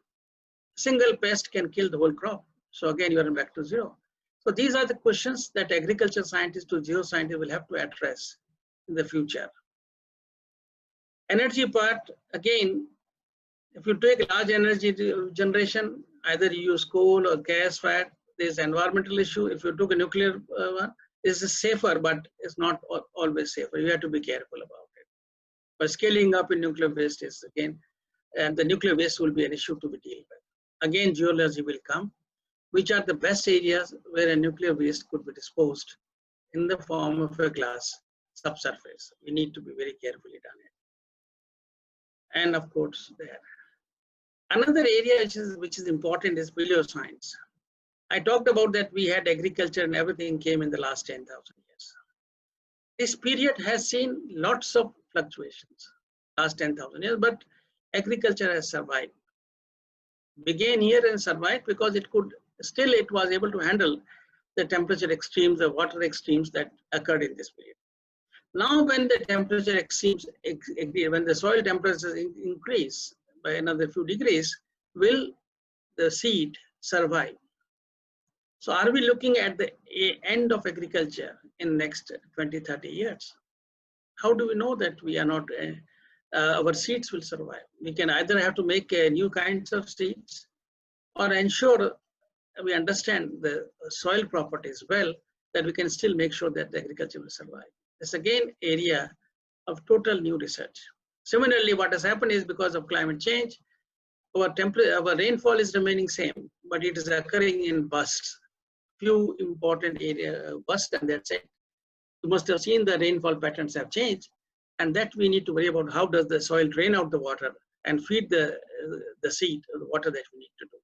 single pest can kill the whole crop. So again, you are back to zero. So these are the questions that agriculture scientists to geoscientists will have to address in the future. Energy part, again, if you take large energy generation, either you use coal or gas fired, there's environmental issue. If you took a nuclear one, this is safer, but it's not always safer. You have to be careful about it. But scaling up in nuclear waste is again, and the nuclear waste will be an issue to be dealt with. Again, geology will come. Which are the best areas where a nuclear waste could be disposed in the form of a glass subsurface? We need to be very carefully done it. And of course, there. Another area which is important is paleoscience. I talked about that we had agriculture and everything came in the last 10,000 years. This period has seen lots of fluctuations, last 10,000 years, but agriculture has survived. Began here and survived because it was able to handle the temperature extremes, the water extremes that occurred in this period. Now, when the temperature extremes, when the soil temperatures increase by another few degrees, will the seed survive? So are we looking at the end of agriculture in next 20, 30 years? How do we know that we are not, our seeds will survive? We can either have to make new kinds of seeds or ensure we understand the soil properties well, that we can still make sure that the agriculture will survive. It's again area of total new research. Similarly, what has happened is because of climate change, our rainfall is remaining same, but it is occurring in bursts. Few important area bursts, and that's it. You must have seen the rainfall patterns have changed, and that we need to worry about how does the soil drain out the water and feed the seed, the water that we need to do.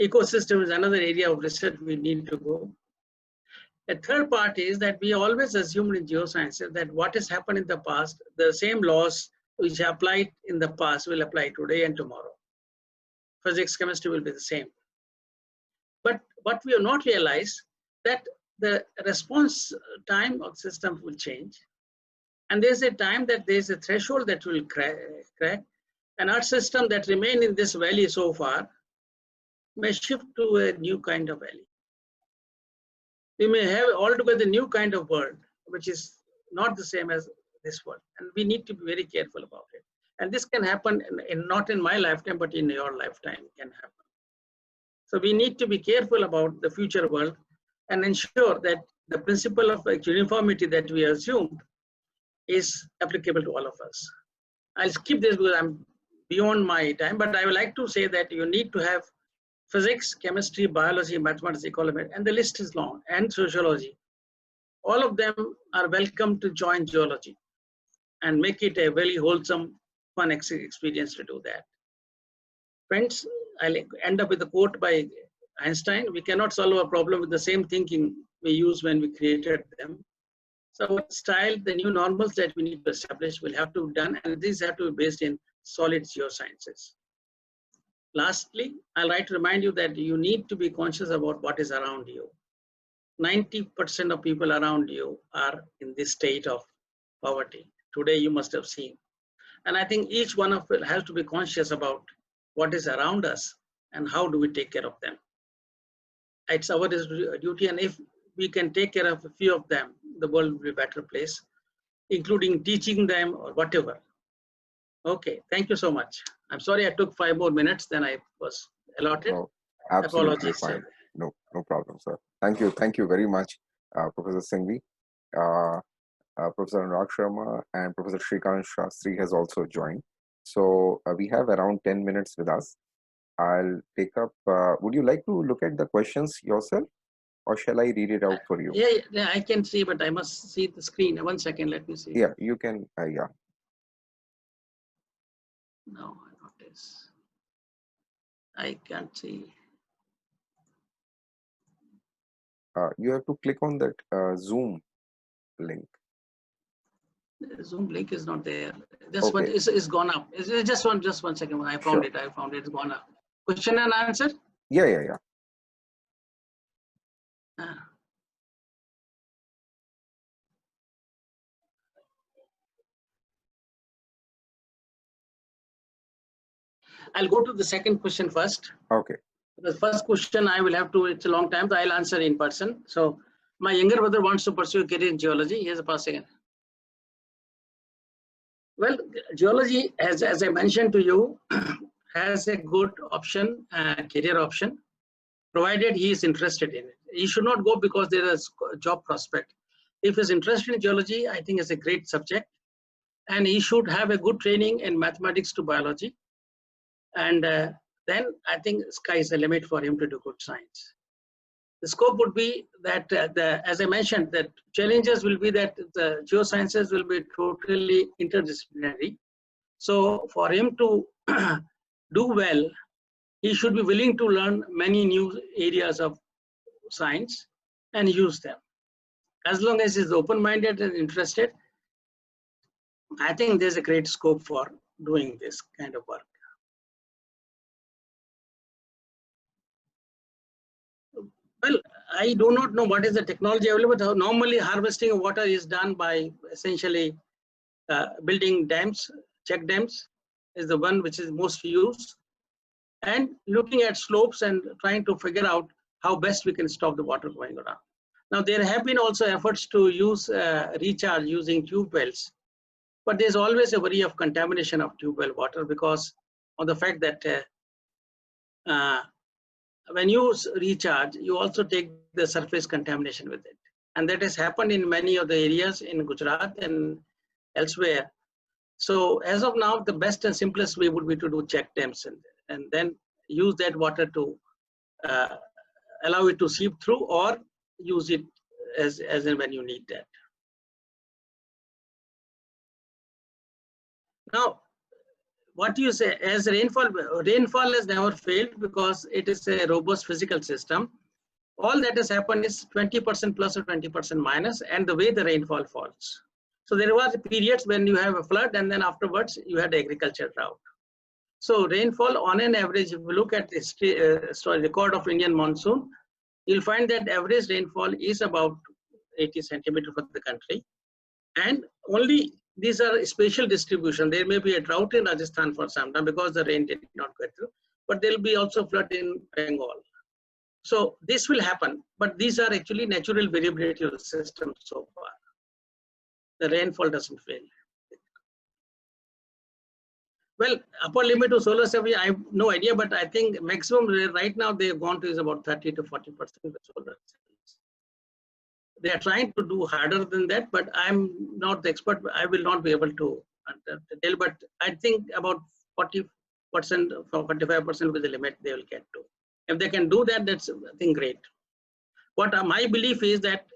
Ecosystem is another area of research we need to go. A third part is that we always assumed in geosciences that what has happened in the past, the same laws which applied in the past will apply today and tomorrow. Physics, chemistry will be the same. But what we have not realized that the response time of systems will change. And there's a time that there's a threshold that will crack. And our system that remain in this valley so far may shift to a new kind of valley. We may have altogether new kind of world, which is not the same as this world. And we need to be very careful about it. And this can happen not in my lifetime, but in your lifetime it can happen. So we need to be careful about the future world and ensure that the principle of uniformity that we assumed is applicable to all of us. I'll skip this because I'm beyond my time, but I would like to say that you need to have physics, chemistry, biology, mathematics, ecology, and the list is long, and sociology. All of them are welcome to join geology and make it a very wholesome, fun experience to do that. Friends, I'll end up with a quote by Einstein: we cannot solve a problem with the same thinking we used when we created them. So what style, the new normals that we need to establish will have to be done, and these have to be based in solid geosciences. Lastly, I'd like to remind you that you need to be conscious about what is around you. 90% of people around you are in this state of poverty. Today you must have seen. And I think each one of us has to be conscious about what is around us and how do we take care of them. It's our duty, and if we can take care of a few of them, the world will be a better place, including teaching them or whatever. Okay, thank you so much. I'm sorry I took 5 more minutes than I was allotted. No, absolutely Apologies, fine. sir. No problem, sir. Thank you very much, Professor Singhvi. Professor Anurag Sharma and Professor Shrikant Shastri has also joined. So we have around 10 minutes with us. I'll take up, would you like to look at the questions yourself, or shall I read it out for you? Yeah, I can see, but I must see the screen. 1 second, let me see. Yeah, you can, yeah. No, I notice. I can't see. You have to click on that Zoom link. The Zoom link is not there. This Okay. one is gone up. Just one second. I found it. It's gone up. Question and answer? Yeah. I'll go to the second question first. Okay. The first question I will have to, it's a long time, so I'll answer in person. So my younger brother wants to pursue a career in geology. Here's a passing. Well, geology, as I mentioned to you, has a good option, career option, provided he is interested in it. He should not go because there is a job prospect. If he's interested in geology, I think it's a great subject. And he should have a good training in mathematics to biology. And then I think sky is the limit for him to do good science. The scope would be that, as I mentioned, that challenges will be that the geosciences will be totally interdisciplinary. So for him to do well, he should be willing to learn many new areas of science and use them. As long as he's open-minded and interested, I think there's a great scope for doing this kind of work. Well, I do not know what is the technology available. Normally, harvesting of water is done by essentially building dams. Check dams is the one which is most used, and looking at slopes and trying to figure out how best we can stop the water going around. Now, there have been also efforts to use recharge using tube wells, but there's always a worry of contamination of tube well water because of the fact that when you recharge, you also take the surface contamination with it. And that has happened in many of the areas in Gujarat and elsewhere. So as of now, the best and simplest way would be to do check dams and then use that water to allow it to seep through or use it as and when you need that. Now, what do you say? As rainfall has never failed because it is a robust physical system. All that has happened is 20% plus or 20% minus, and the way the rainfall falls. So there were periods when you have a flood, and then afterwards you had agriculture drought. So rainfall on an average, if you look at the record of Indian monsoon, you'll find that average rainfall is about 80 centimeters for the country. And only these are spatial distribution. There may be a drought in Rajasthan for some time because the rain did not go through, but there will be also flood in Bengal. So this will happen, but these are actually natural variability of the system so far. The rainfall doesn't fail. Well, upper limit to solar cell, I have no idea, but I think maximum right now they have gone to is about 30 to 40% of solar cells. They are trying to do harder than that, but I'm not the expert. I will not be able to tell, but I think about 40% or 45% with the limit they will get to. If they can do that, that's, I think, great. What my belief is that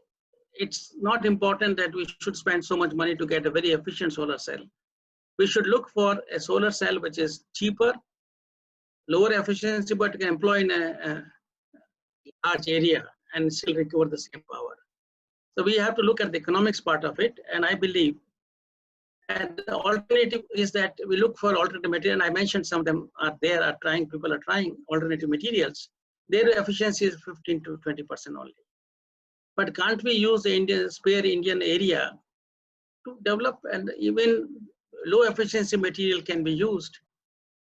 it's not important that we should spend so much money to get a very efficient solar cell. We should look for a solar cell which is cheaper, lower efficiency, but can employ in a large area and still recover the same power. So we have to look at the economics part of it, and I believe and the alternative is that we look for alternative material, and I mentioned some of them are there, are trying, people are trying alternative materials. Their efficiency is 15 to 20% only. But can't we use the spare Indian area to develop, and even low efficiency material can be used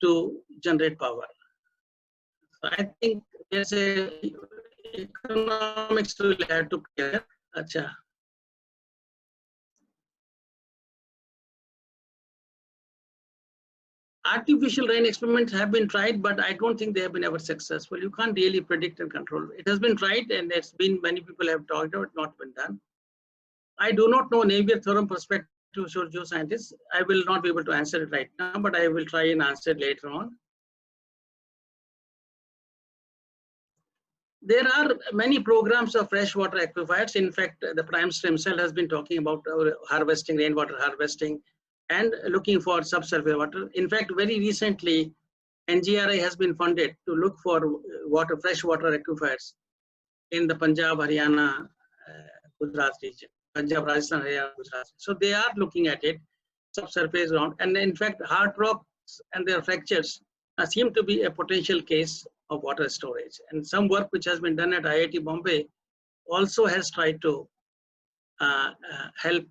to generate power? So I think there's a economics will have to clear. Acha. Artificial rain experiments have been tried, but I don't think they have been ever successful. You can't really predict and control. It has been tried, and it's been, many people have talked about it, not been done. I do not know Navier theorem perspective to geoscientists. I will not be able to answer it right now, but I will try and answer it later on. There are many programs of freshwater aquifers. In fact, the Prime Minister himself has been talking about harvesting, rainwater harvesting, and looking for subsurface water. In fact, very recently, NGRI has been funded to look for freshwater aquifers in the Punjab, Haryana, Gujarat region. Punjab, Rajasthan, Haryana, Gujarat. So they are looking at it, subsurface ground. And in fact, hard rocks and their fractures seem to be a potential case of water storage. And some work which has been done at IIT Bombay also has tried to help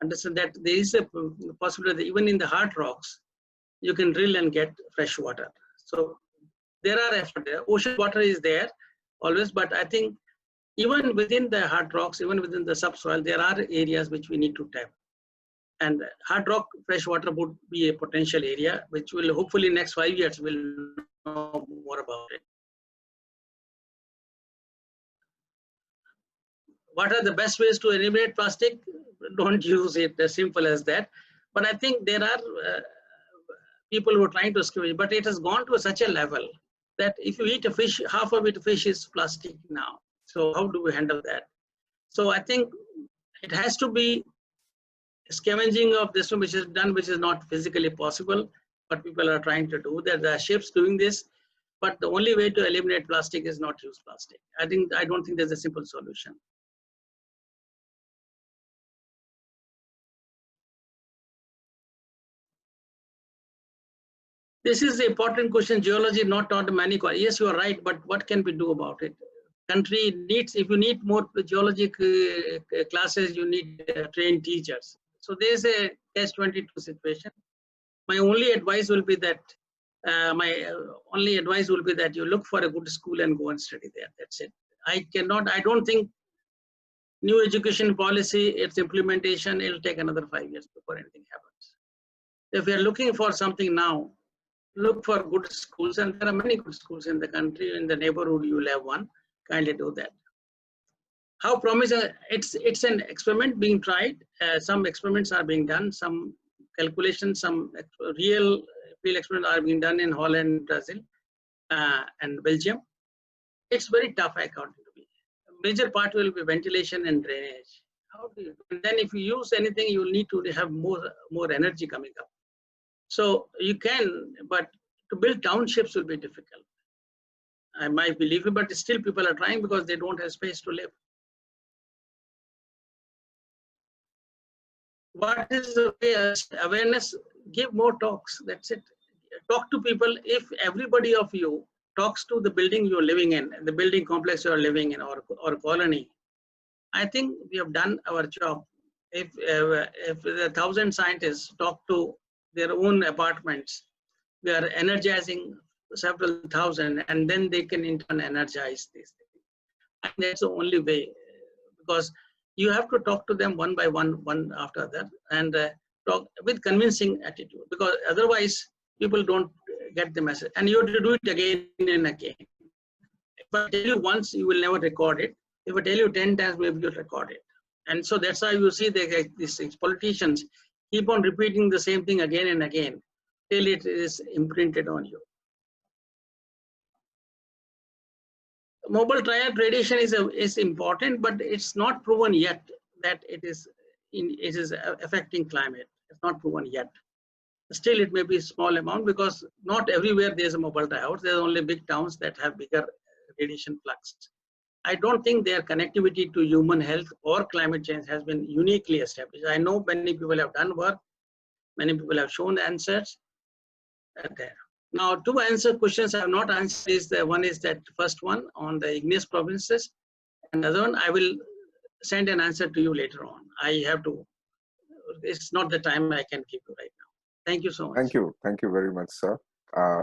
understand that there is a possibility that even in the hard rocks, you can drill and get fresh water. So there are efforts there. Ocean water is there always, but I think even within the hard rocks, even within the subsoil, there are areas which we need to tap. And hard rock fresh water would be a potential area, which will hopefully next 5 years we'll know more about it. What are the best ways to eliminate plastic? Don't use it, as simple as that. But I think there are people who are trying to escape, but it has gone to such a level that if you eat a fish, half of it fish is plastic now. So how do we handle that? So I think it has to be scavenging of this one, which is done, which is not physically possible, but people are trying to do that. There are ships doing this. But the only way to eliminate plastic is not use plastic. I don't think there's a simple solution. This is the important question. Geology not taught many. Yes, you are right, but what can we do about it? Country needs, if you need more geology classes, you need trained teachers. So there's a catch-22 situation. My only advice will be that you look for a good school and go and study there. That's it. I don't think new education policy, its implementation, it'll take another 5 years before anything happens. If we are looking for something now, look for good schools, and there are many good schools in the country. In the neighborhood, you will have one. Kindly do that. How promising? It's an experiment being tried. Some experiments are being done. Some calculations, some real field experiments are being done in Holland, Brazil, and Belgium. It's very tough, according to me. A major part will be ventilation and drainage. How do you? And then if you use anything, you will need to have more energy coming up. So you can, but to build townships will be difficult. I might believe it, but still people are trying because they don't have space to live. What is the awareness? Give more talks. That's it. Talk to people. If everybody of you talks to the building you're living in, the building complex you're living in, or colony, I think we have done our job. If the 1,000 scientists talk to their own apartments, they are energizing several thousand, and then they can in turn energize these things. And that's the only way, because you have to talk to them one by one after that, and talk with convincing attitude, because otherwise people don't get the message. And you have to do it again and again. If I tell you once, you will never record it. If I tell you 10 times, maybe you'll record it. And so that's why you see these politicians keep on repeating the same thing again and again till it is imprinted on you. Mobile triad radiation is important, but it's not proven yet that it is affecting climate. It's not proven yet. Still, it may be a small amount, because not everywhere there's a mobile triad. There's only big towns that have bigger radiation flux. I don't think their connectivity to human health or climate change has been uniquely established. I know many people have done work, many people have shown answers there. Now, to answer questions I have not answered is one is that first one on the igneous provinces. Another one, I will send an answer to you later on. I have to, it's not the time I can give you right now. Thank you so much. Thank you very much, sir.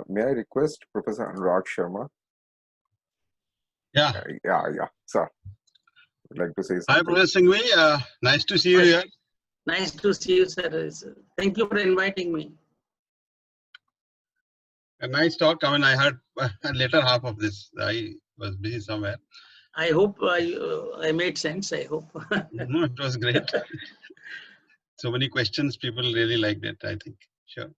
May I request Professor Anurag Sharma? Yeah, sir. Would like to say something. Hi, Professor Singhvi. Nice to see you here. Nice to see you, sir. Thank you for inviting me. A nice talk. I mean, I heard later half of this. I was busy somewhere. I hope I made sense. I hope. No, it was great. So many questions. People really liked it, I think. Sure.